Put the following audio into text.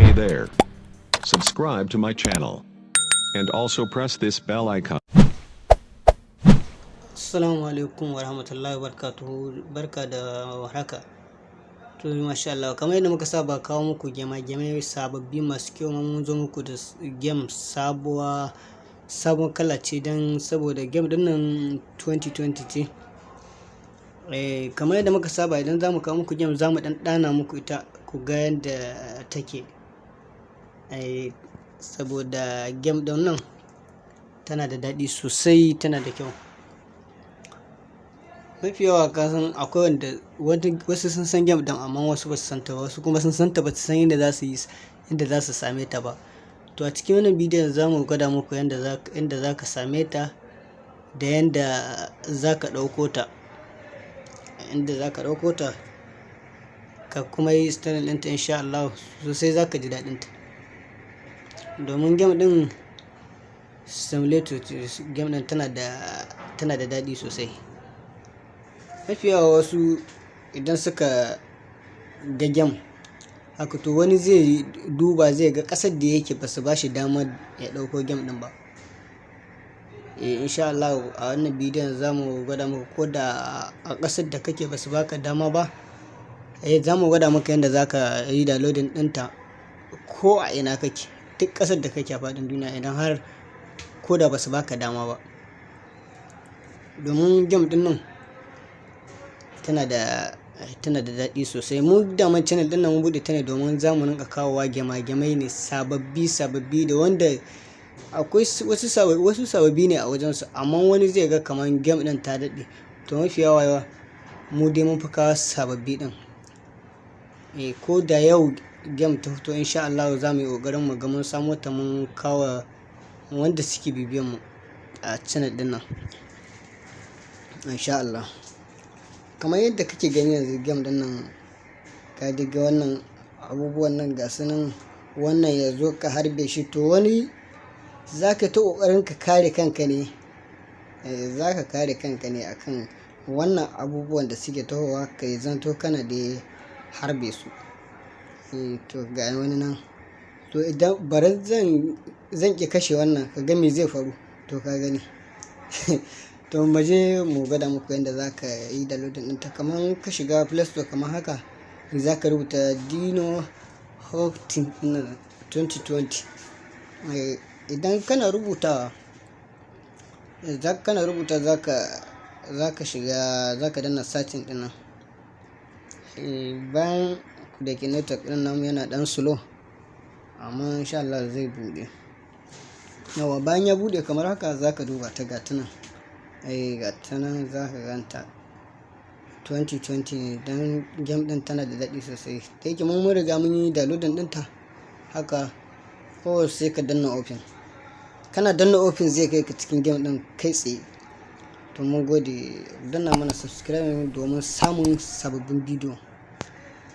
Hey there. Subscribe to my channel. And also press this bell icon. Assalamu alaikum wa rahmatullahi wa barakatuhu. Barka da warhaka. To masha Allah, kamar yadda muka saba kawo muku game sababbi masu kyau, mun zo muku da game sabon kala ce dan saboda game din nan 2020 ce. Kamar yadda muka saba, idan zamu kawo muku game zamu dan dana muku ita ku ga yadda take. Saboda game din nan tana da daɗi sosai, tana da kyau. Mafi yawa kasan akwai wanda wasu sun san game din amma wasu ba su san ta ba, wasu kuma sun san ta ba su san inda za su same ta ba. To a cikin wannan bidiyon za mu gwada muku inda za ka same ta da yanda za ka ɗauko ta, ka kuma yi installing ɗinta insha Allah sosai, za ka ji daɗin ta. Domin game ɗin simulator game ɗin tana da daɗi sosai. Mafi yawa wasu idan suka ga game haka, to wani zai duba zai ga ƙasar da yake ba su ba shi damar ya ɗauko game ɗin ba. Insha Allah a wannan bidiyon za mu gwada maka ko da a ƙasar da kake ba su baka dama ba, za mu gwada maka yadda za ka yi downloading ɗinta ko a ina kake, duk ƙasar da kake a faɗin duniya, idan har ko da ba su baka dama ba. Domin game ɗin nan tana da daɗi sosai. Mu daman channel ɗin nan mun buɗe ta ne domin zamu rinka kawowa gemai ne sababbi da wanda akwai wasu sababbi ne a wajensu, amma wani zai ga kamar game ɗin ta daɗe. To mafi yawa mu dai mun fi kawo sababbi ɗin. Ko da yau game ta fito insha Allah za mu yi ƙoƙarin mu ga mun samo ta mun kawo wanda suke bibiyan mu a channel ɗin nan insha Allah. Kamar yadda kake gani yanzu game din nan, ka diga wannan abubuwan nan ga su nan, wannan ya zo ka harbe shi, to wani za ka ta ƙoƙarin ka kare kanka ne, akan wannan abubuwan da suke tahowa, ka yi zanto kana da harbe su. To ga wani nan, to idan bari zan ki kashe wannan, ka ga me zai faru, to ka gani. To mu je mu gwada muku yadda za ka yi downloading ɗinta. Kamar ka shiga Play Store kamar haka, za ka rubuta Dino Hawk Team 2020. Idan kana rubuta za ka shiga, za ka danna searching ɗin nan. Bayan da ke network ɗin namu yana ɗan slow, amma insha Allah zai buɗe. Yawa bayan ya buɗe kamar haka, za ka duba ta gata nan. Gata nan za ka ganta 2020 ne, don game ɗin tana da daɗi sosai. Da yake mun riga mun yi downloading ɗinta haka, kawai sai ka danna open. Kana danna open zai kai ka cikin game ɗin kai tsaye. To mun gode, danna mana subscribe domin samun sababbin bidiyo.